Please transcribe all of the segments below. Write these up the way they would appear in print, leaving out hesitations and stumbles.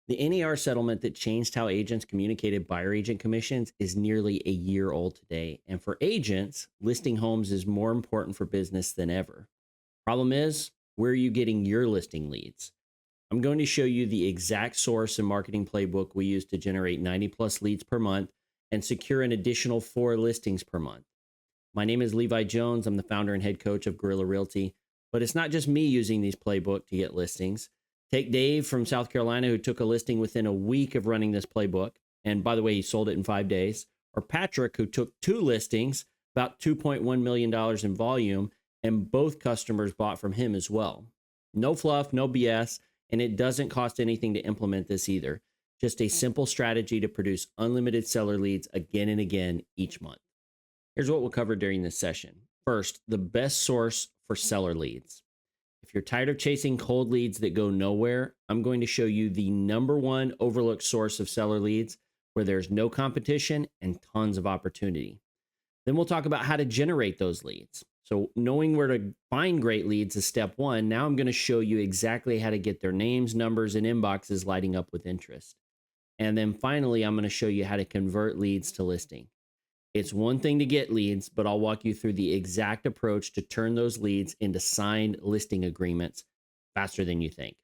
The NAR settlement that changed how agents communicated buyer agent commissions is nearly a year old today. And for agents, listing homes is more important for business than ever. Problem is, where are you getting your listing leads? I'm going to show you the exact source and marketing playbook we use to generate 90 plus leads per month and secure an additional 4 listings per month. My name is Levi Jones. I'm the founder and head coach of Guerrilla Realty. But it's not just me using these playbook to get listings. Take Dave from South Carolina, who took a listing within a week of running this playbook. And by the way, he sold it in 5 days. Or Patrick, who took 2 listings, about $2.1 million in volume, and both customers bought from him as well. No fluff, no BS, and it doesn't cost anything to implement this either. Just a simple strategy to produce unlimited seller leads again and again each month. Here's what we'll cover during this session. First, the best source for seller leads. If you're tired of chasing cold leads that go nowhere, I'm going to show you the #1 overlooked source of seller leads where there's no competition and tons of opportunity. Then we'll talk about how to generate those leads. So knowing where to find great leads is step one. Now I'm going to show you exactly how to get their names, numbers, and inboxes lighting up with interest. And then finally, I'm going to show you how to convert leads to listing. It's one thing to get leads, but I'll walk you through the exact approach to turn those leads into signed listing agreements faster than you think.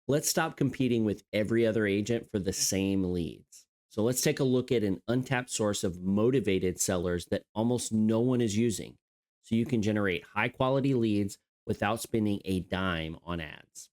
Let's stop competing with every other agent for the same leads. So let's take a look at an untapped source of motivated sellers that almost no one is using. So you can generate high quality leads without spending a dime on ads.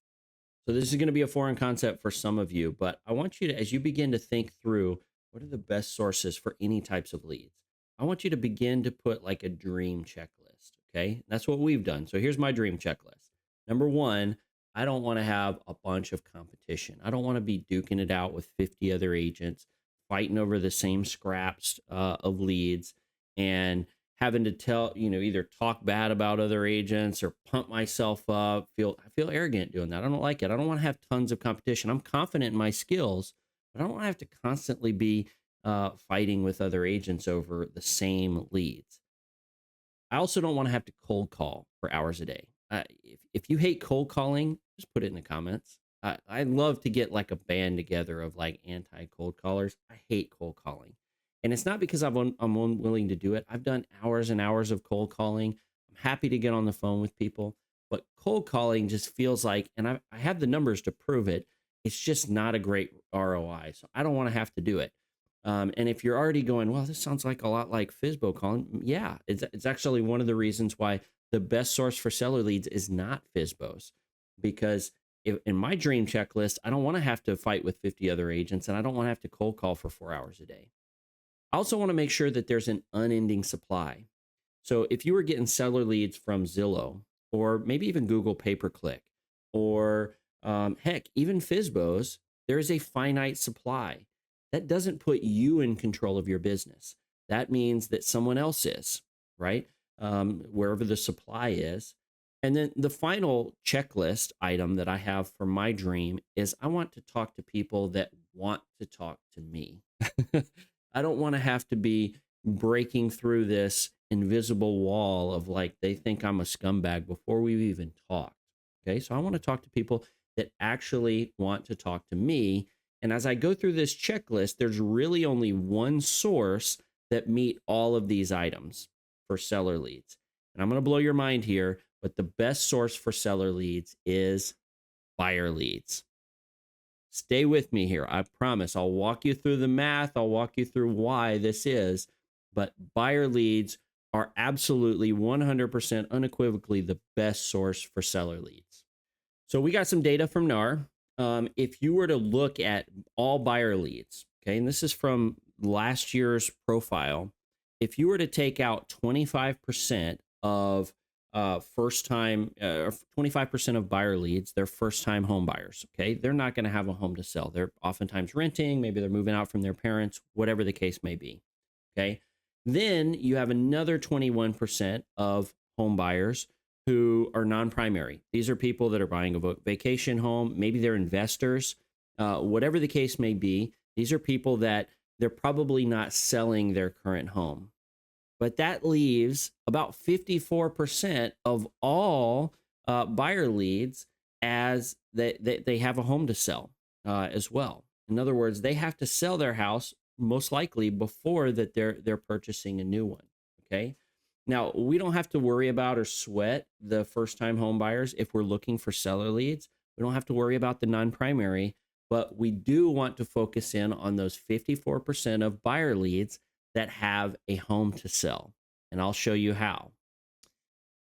So this is going to be a foreign concept for some of you, but I want you to, as you begin to think through what are the best sources for any types of leads, I want you to begin to put like a dream checklist. Okay. That's what we've done. So here's my dream checklist. Number one, I don't want to have a bunch of competition. I don't want to be duking it out with 50 other agents, fighting over the same scraps of leads and having to tell, either talk bad about other agents or pump myself up. I feel arrogant doing that. I don't like it. I don't want to have tons of competition. I'm confident in my skills, but I don't want to have to constantly be fighting with other agents over the same leads. I also don't want to have to cold call for hours a day. If you hate cold calling, just put it in the comments. I'd love to get like a band together of like anti cold callers. I hate cold calling. And it's not because I'm unwilling to do it. I've done hours and hours of cold calling. I'm happy to get on the phone with people, but cold calling just feels like, and I have the numbers to prove it, it's just not a great ROI. So I don't want to have to do it. And if you're already going, well, this sounds like a lot like FISBO calling. Yeah, it's actually one of the reasons why the best source for seller leads is not FISBOs. Because in my dream checklist, I don't want to have to fight with 50 other agents and I don't want to have to cold call for 4 hours a day. I also want to make sure that there's an unending supply. So if you were getting seller leads from Zillow or maybe even Google pay-per-click or heck, even FISBOs, there is a finite supply. That doesn't put you in control of your business. That means that someone else is, right? Wherever the supply is. And then the final checklist item that I have for my dream is I want to talk to people that want to talk to me. I don't want to have to be breaking through this invisible wall of like they think I'm a scumbag before we've even talked. Okay. So I want to talk to people that actually want to talk to me. And as I go through this checklist, there's really only one source that meet all of these items for seller leads. And I'm going to blow your mind here, but the best source for seller leads is buyer leads. Stay with me here. I promise I'll walk you through the math. I'll walk you through why this is, but buyer leads are absolutely 100% unequivocally the best source for seller leads. So we got some data from NAR. If you were to look at all buyer leads, okay, and this is from last year's profile, if you were to take out 25% of first time, 25% of buyer leads, they're first time home buyers. Okay. They're not going to have a home to sell. They're oftentimes renting. Maybe they're moving out from their parents, whatever the case may be. Okay. Then you have another 21% of home buyers who are non-primary. These are people that are buying a vacation home. Maybe they're investors, whatever the case may be. These are people that they're probably not selling their current home. But that leaves about 54% of all buyer leads as they have a home to sell. as well. In other words, they have to sell their house most likely before that they're purchasing a new one. Okay. Now we don't have to worry about or sweat the first time home buyers if we're looking for seller leads. We don't have to worry about the non-primary, but we do want to focus in on those 54% of buyer leads that have a home to sell. And I'll show you how.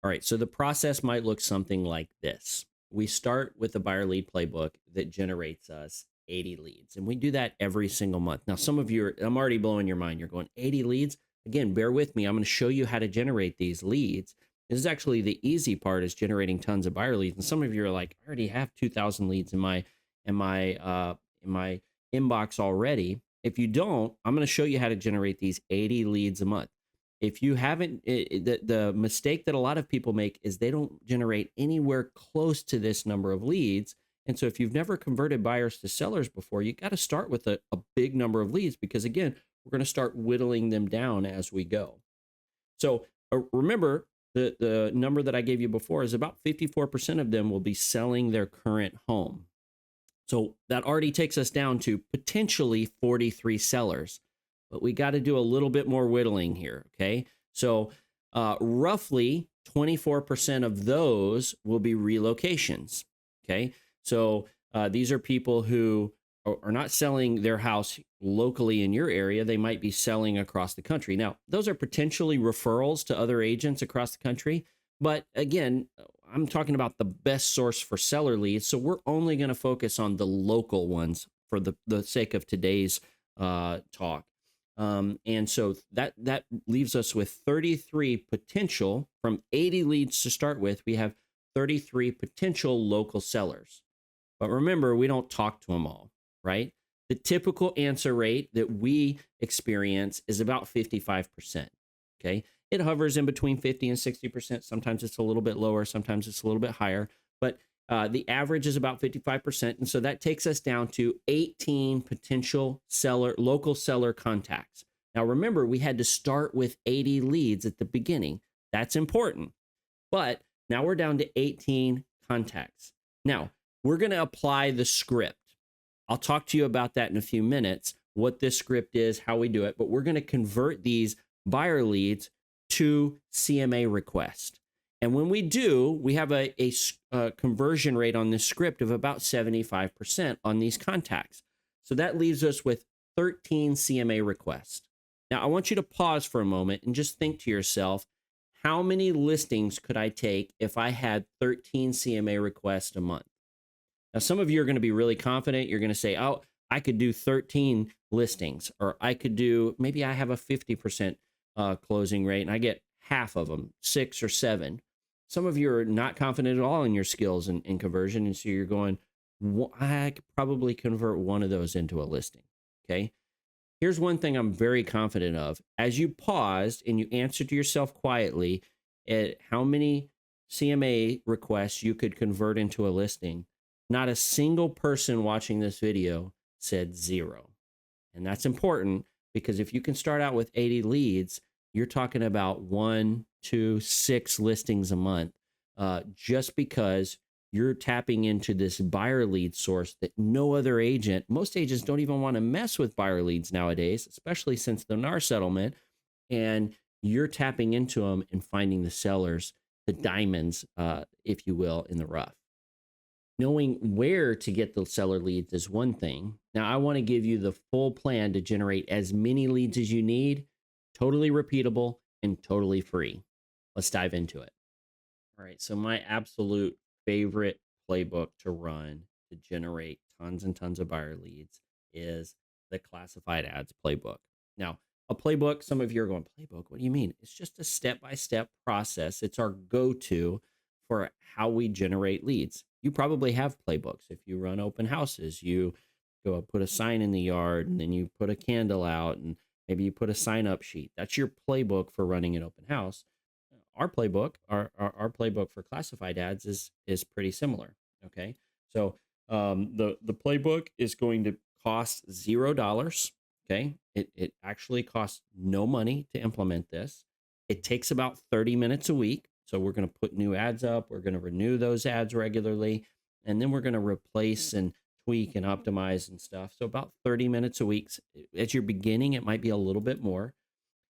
All right, so the process might look something like this. We start with a buyer lead playbook that generates us 80 leads, and we do that every single month. Now, some of you, I'm already blowing your mind. You're going, 80 leads? Again, bear with me. I'm going to show you how to generate these leads. This is actually the easy part, is generating tons of buyer leads. And some of you are like, I already have 2,000 leads in my inbox already. If you don't, I'm going to show you how to generate these 80 leads a month. If you haven't, the mistake that a lot of people make is they don't generate anywhere close to this number of leads. And so if you've never converted buyers to sellers before, you got to start with a big number of leads, because again, we're going to start whittling them down as we go. So remember, the number that I gave you before is about 54% of them will be selling their current home. So that already takes us down to potentially 43 sellers, but we got to do a little bit more whittling here. Okay. So roughly 24% of those will be relocations. Okay. So these are people who are not selling their house locally in your area. They might be selling across the country. Now, those are potentially referrals to other agents across the country. But again, I'm talking about the best source for seller leads. So we're only going to focus on the local ones for the sake of today's talk. And so that leaves us with 33 potential. From 80 leads to start with, we have 33 potential local sellers. But remember, we don't talk to them all, right? The typical answer rate that we experience is about 55%. Okay. It hovers in between 50 and 60%. Sometimes it's a little bit lower, sometimes it's a little bit higher, but the average is about 55%. And so that takes us down to 18 potential local seller contacts. Now, remember, we had to start with 80 leads at the beginning. That's important. But now we're down to 18 contacts. Now, we're going to apply the script. I'll talk to you about that in a few minutes, what this script is, how we do it, but we're going to convert these buyer leads to CMA request. And when we do, we have a conversion rate on this script of about 75% on these contacts. So that leaves us with 13 CMA requests. Now, I want you to pause for a moment and just think to yourself, how many listings could I take if I had 13 CMA requests a month? Now, some of you are going to be really confident. You're going to say, oh, I could do 13 listings, or I could do, maybe I have a 50% closing rate and I get half of them, 6 or 7. Some of you are not confident at all in your skills in conversion. And so you're going, I could probably convert one of those into a listing. Okay. Here's one thing I'm very confident of. As you paused and you answered to yourself quietly at how many CMA requests you could convert into a listing, not a single person watching this video said 0. And that's important, because if you can start out with 80 leads, you're talking about 1, 2, 6 listings a month, just because you're tapping into this buyer lead source that no other agent, most agents don't even want to mess with buyer leads nowadays, especially since the NAR settlement, and you're tapping into them and finding the sellers, the diamonds, if you will, in the rough. Knowing where to get the seller leads is one thing. Now, I want to give you the full plan to generate as many leads as you need, totally repeatable and totally free. Let's dive into it. All right, so my absolute favorite playbook to run to generate tons and tons of buyer leads is the classified ads playbook. Now, a playbook, some of you are going, playbook, what do you mean? It's just a step-by-step process. It's our go-to for how we generate leads. You probably have playbooks. If you run open houses, you go put a sign in the yard, and then you put a candle out, and maybe you put a sign-up sheet. That's your playbook for running an open house. Our playbook, our playbook for classified ads is pretty similar. Okay, so the playbook is going to cost $0. Okay, it actually costs no money to implement this. It takes about 30 minutes a week. So we're going to put new ads up. We're going to renew those ads regularly, and then we're going to replace and tweak and optimize and stuff. So about 30 minutes a week. At your beginning, it might be a little bit more.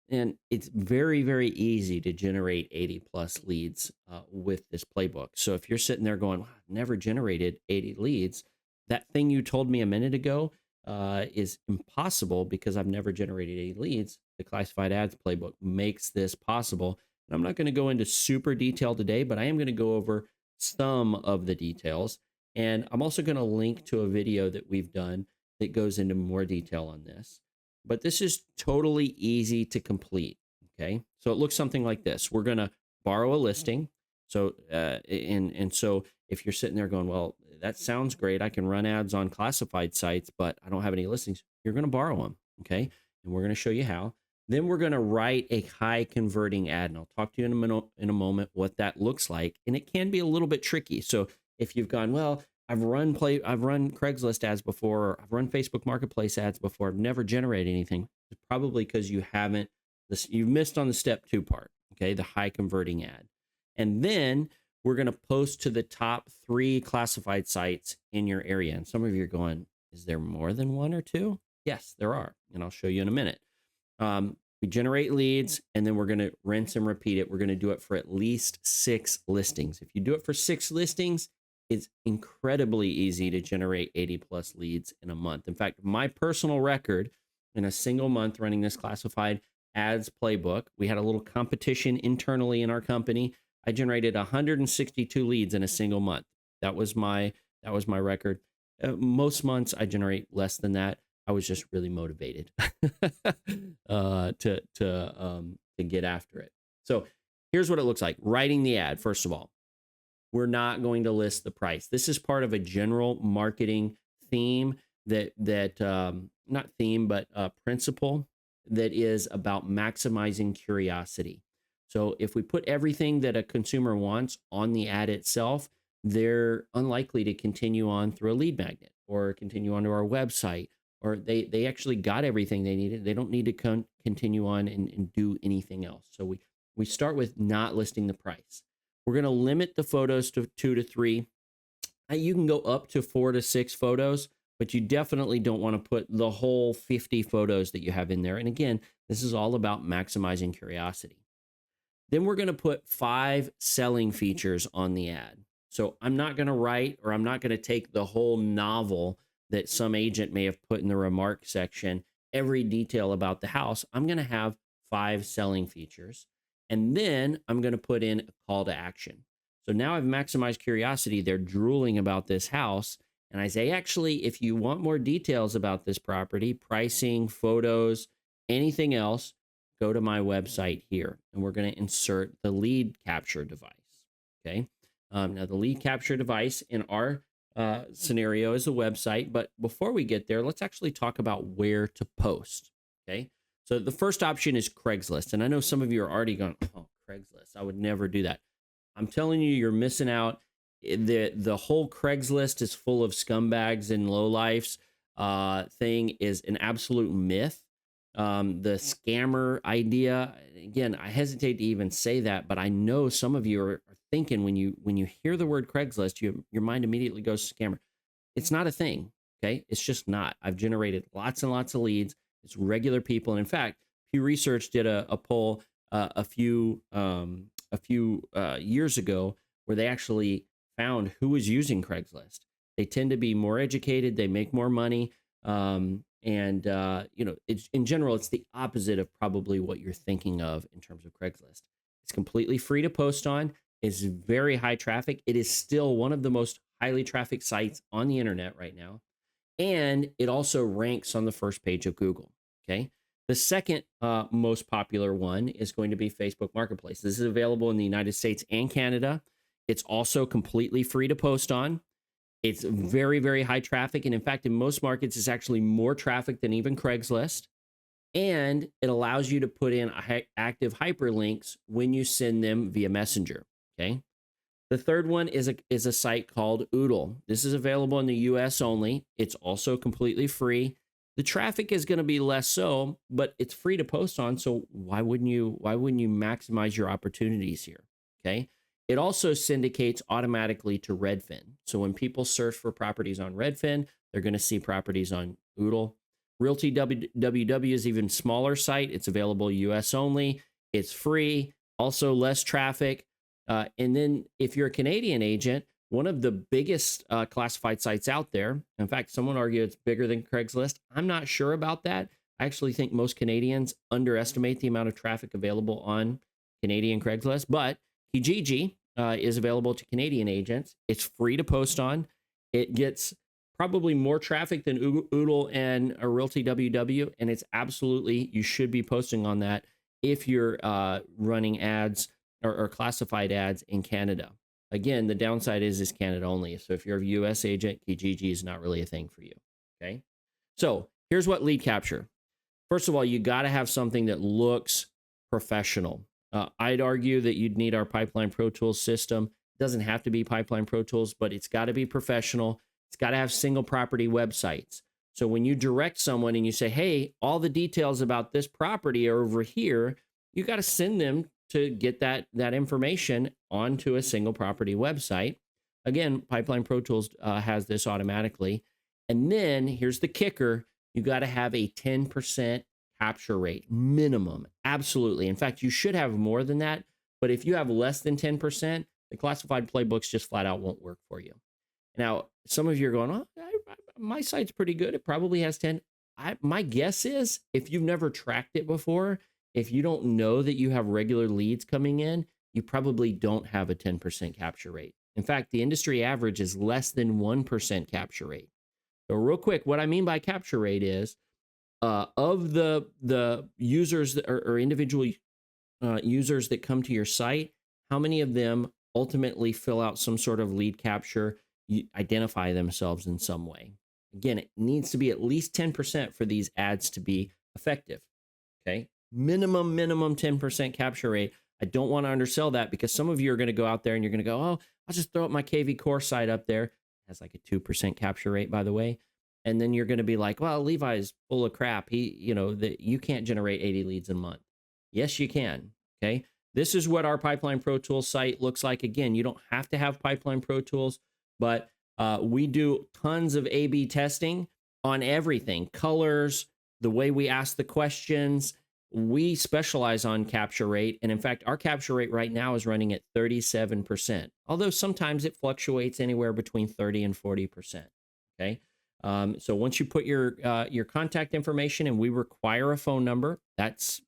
And it's very, very easy to generate 80 plus leads with this playbook. So if you're sitting there going, wow, I've never generated 80 leads, that thing you told me a minute ago is impossible because I've never generated 80 leads. The classified ads playbook makes this possible. And I'm not going to go into super detail today, but I am going to go over some of the details. And I'm also going to link to a video that we've done that goes into more detail on this. But this is totally easy to complete. Okay. So it looks something like this. We're going to borrow a listing. So, so if you're sitting there going, well, that sounds great, I can run ads on classified sites, but I don't have any listings, you're going to borrow them. Okay. And we're going to show you how. Then we're going to write a high converting ad. And I'll talk to you in a moment what that looks like. And it can be a little bit tricky. So if you've gone, well, I've run Craigslist ads before, or I've run Facebook Marketplace ads before, I've never generated anything, it's probably because you've missed on the step 2 part, okay, the high converting ad. And then we're going to post to the top 3 classified sites in your area. And some of you are going, is there more than 1 or 2? Yes, there are. And I'll show you in a minute. We generate leads, and then we're going to rinse and repeat it. We're going to do it for at least 6 listings. If you do it for 6 listings, it's incredibly easy to generate 80 plus leads in a month. In fact, my personal record in a single month running this classified ads playbook, we had a little competition internally in our company. I generated 162 leads in a single month. That was my record. Most months I generate less than that. I was just really motivated to get after it. So here's what it looks like. Writing the ad, first of all. We're not going to list the price. This is part of a general marketing theme not theme, but principle that is about maximizing curiosity. So if we put everything that a consumer wants on the ad itself, they're unlikely to continue on through a lead magnet or continue on to our website, or they actually got everything they needed. They don't need to continue on and do anything else. So we start with not listing the price. We're going to limit the photos to 2 to 3. You can go up to 4 to 6 photos, but you definitely don't want to put the whole 50 photos that you have in there. And again, this is all about maximizing curiosity. Then we're going to put 5 selling features on the ad. So I'm not going to write, or I'm not going to take the whole novel that some agent may have put in the remark section, every detail about the house. I'm going to have 5 selling features. And then I'm going to put in a call to action. So now I've maximized curiosity. They're drooling about this house. And I say, actually, if you want more details about this property, pricing, photos, anything else, go to my website here. And we're going to insert the lead capture device. Okay. Now the lead capture device in our scenario is a website. But before we get there, let's actually talk about where to post. Okay. So the first option is Craigslist. And I know some of you are already going, oh, Craigslist, I would never do that. I'm telling you, you're missing out. The whole Craigslist is full of scumbags and lowlifes. Thing is an absolute myth. The scammer idea, again, I hesitate to even say that, but I know some of you are thinking when you hear the word Craigslist, your mind immediately goes to scammer. It's not a thing. Okay. It's just not. I've generated lots and lots of leads. It's regular people. And in fact, Pew Research did a poll a few years ago where they actually found who was using Craigslist. They tend to be more educated. They make more money. It's, in general, it's the opposite of probably what you're thinking of in terms of Craigslist. It's completely free to post on. It's very high traffic. It is still one of the most highly trafficked sites on the internet right now. And it also ranks on the first page of Google. Okay. The second most popular one is going to be Facebook Marketplace. This is available in the United States and Canada. It's also completely free to post on. It's very, very high traffic. And in fact, in most markets, it's actually more traffic than even Craigslist. And it allows you to put in active hyperlinks when you send them via Messenger. Okay. The third one is a site called Oodle. This is available in the US only. It's also completely free. The traffic is going to be less so, but it's free to post on. So why wouldn't you maximize your opportunities here? Okay. It also syndicates automatically to Redfin. So when people search for properties on Redfin, they're going to see properties on Oodle. Realty WWW is even smaller site. It's available US only. It's free, also less traffic. And then if you're a Canadian agent, one of the biggest classified sites out there, in fact, someone argued it's bigger than Craigslist. I'm not sure about that. I actually think most Canadians underestimate the amount of traffic available on Canadian Craigslist, but Kijiji is available to Canadian agents. It's free to post on. It gets probably more traffic than Oodle and Realty WW, and it's absolutely, you should be posting on that if you're running ads or classified ads in Canada. Again, the downside is Canada only. So if you're a US agent, Kijiji is not really a thing for you. Okay. So here's what lead capture. First of all, you got to have something that looks professional. I'd argue that you'd need our Pipeline Pro Tools system. It doesn't have to be Pipeline Pro Tools, but it's got to be professional. It's got to have single property websites. So when you direct someone and you say, hey, all the details about this property are over here, you got to send them to get that information onto a single property website. Again, Pipeline Pro Tools has this automatically. And then here's the kicker. You got to have a 10% capture rate minimum. Absolutely. In fact, you should have more than that. But if you have less than 10%, the classified playbooks just flat out won't work for you. Now, some of you are going, oh, my site's pretty good. It probably has 10. My guess is if you've never tracked it before, if you don't know that you have regular leads coming in, you probably don't have a 10% capture rate. In fact, the industry average is less than 1% capture rate. So real quick, what I mean by capture rate is of the users that or individual users that come to your site, how many of them ultimately fill out some sort of lead capture, identify themselves in some way. Again, it needs to be at least 10% for these ads to be effective. Okay, minimum 10% capture rate. I don't want to undersell that because some of you are going to go out there and you're going to go, oh, I'll just throw up my KV Core site up there. It has like a 2% capture rate, by the way. And then you're going to be like, well, Levi's full of crap. You can't generate 80 leads a month. Yes, you can. Okay. This is what our Pipeline Pro Tools site looks like. Again, you don't have to have Pipeline Pro Tools, but we do tons of A/B testing on everything, colors, the way we ask the questions. We specialize on capture rate. And in fact, our capture rate right now is running at 37%, although sometimes it fluctuates anywhere between 30 and 40%. Okay. So once you put your contact information and we require a phone number, that's,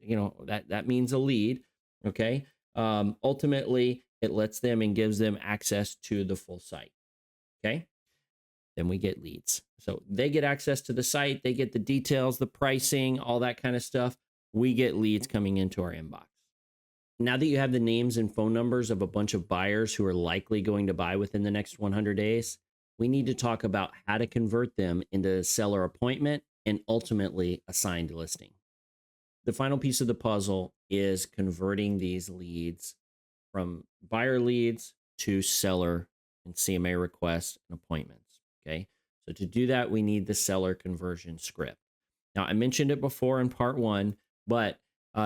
that means a lead. Okay. Ultimately, it lets them and gives them access to the full site. Okay. Then we get leads. So they get access to the site, they get the details, the pricing, all that kind of stuff. We get leads coming into our inbox. Now that you have the names and phone numbers of a bunch of buyers who are likely going to buy within the next 100 days, we need to talk about how to convert them into a seller appointment and ultimately a signed listing. The final piece of the puzzle is converting these leads from buyer leads to seller and CMA requests and appointments. Okay. So to do that, we need the seller conversion script. Now, I mentioned it before in part one, but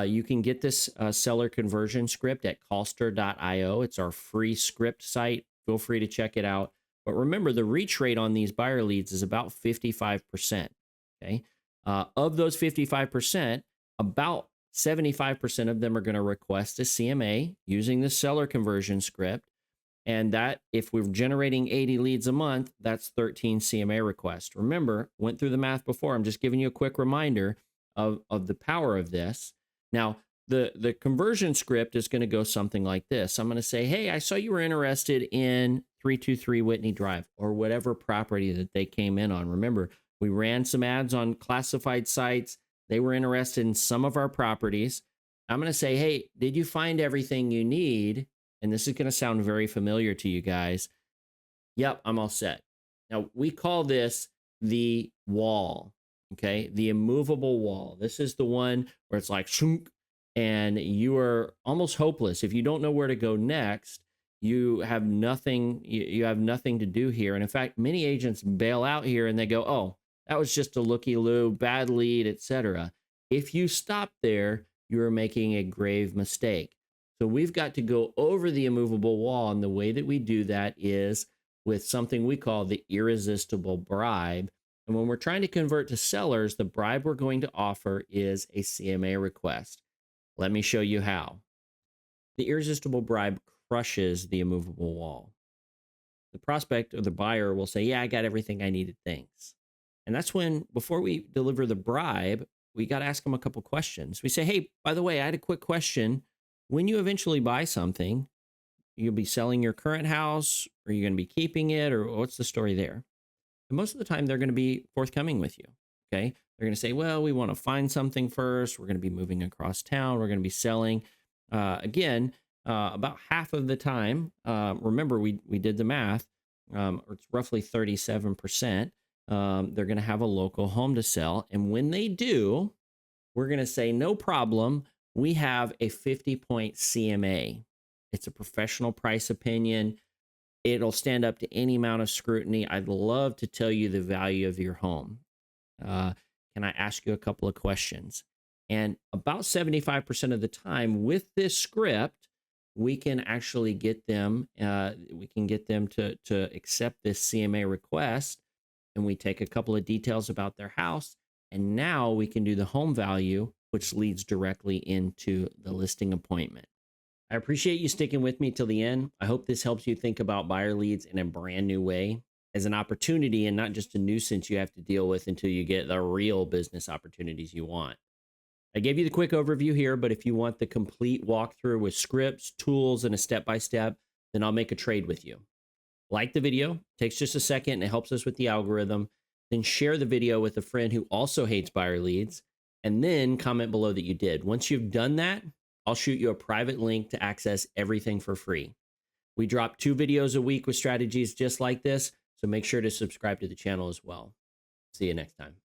you can get this seller conversion script at callster.io. It's our free script site. Feel free to check it out. But remember, the reach rate on these buyer leads is about 55%. Okay. Of those 55%, about 75% of them are going to request a CMA using the seller conversion script. And that, if we're generating 80 leads a month, that's 13 CMA requests. Remember, went through the math before. I'm just giving you a quick reminder of the power of this. Now, the conversion script is going to go something like this. I'm going to say, hey, I saw you were interested in 323 Whitney Drive or whatever property that they came in on. Remember, we ran some ads on classified sites. They were interested in some of our properties. I'm going to say, hey, did you find everything you need? And this is going to sound very familiar to you guys. Yep, I'm all set. Now, we call this the wall, okay? The immovable wall. This is the one where it's like, shunk, and you are almost hopeless. If you don't know where to go next, you have nothing, you have nothing to do here. And in fact, many agents bail out here and they go, oh, that was just a looky-loo, bad lead, etc. If you stop there, you are making a grave mistake. So we've got to go over the immovable wall. And the way that we do that is with something we call the irresistible bribe. And when we're trying to convert to sellers, the bribe we're going to offer is a CMA request. Let me show you how. The irresistible bribe crushes the immovable wall. The prospect or the buyer will say, yeah, I got everything I needed. Thanks. And that's when, before we deliver the bribe, we got to ask them a couple questions. We say, hey, by the way, I had a quick question. When you eventually buy something, you'll be selling your current house, or you're going to be keeping it, or what's the story there? And most of the time, they're going to be forthcoming with you. Okay. They're going to say, well, we want to find something first. We're going to be moving across town. We're going to be selling. About half of the time, remember, we did the math, it's roughly 37%. They're going to have a local home to sell. And when they do, we're going to say, no problem. We have a 50-point CMA. It's a professional price opinion. It'll stand up to any amount of scrutiny. I'd love to tell you the value of your home. Can I ask you a couple of questions? And about 75% of the time with this script, we can actually get them, to accept this CMA request. And we take a couple of details about their house. And now we can do the home value, which leads directly into the listing appointment. I appreciate you sticking with me till the end. I hope this helps you think about buyer leads in a brand new way, as an opportunity and not just a nuisance you have to deal with until you get the real business opportunities you want. I gave you the quick overview here, but if you want the complete walkthrough with scripts, tools, and a step-by-step, then I'll make a trade with you. Like the video, takes just a second and it helps us with the algorithm. Then share the video with a friend who also hates buyer leads, and then comment below that you did. Once you've done that, I'll shoot you a private link to access everything for free. We drop 2 videos a week with strategies just like this, so make sure to subscribe to the channel as well. See you next time.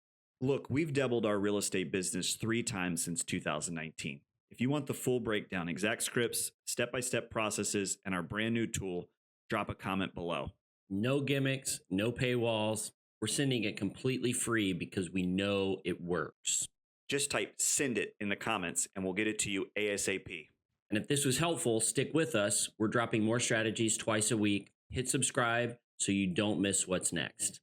Look, we've doubled our real estate business 3 times since 2019. If you want the full breakdown, exact scripts, step-by-step processes, and our brand new tool, drop a comment below. No gimmicks, no paywalls. We're sending it completely free because we know it works. Just type "send it" in the comments and we'll get it to you ASAP. And if this was helpful, stick with us. We're dropping more strategies twice a week. Hit subscribe so you don't miss what's next.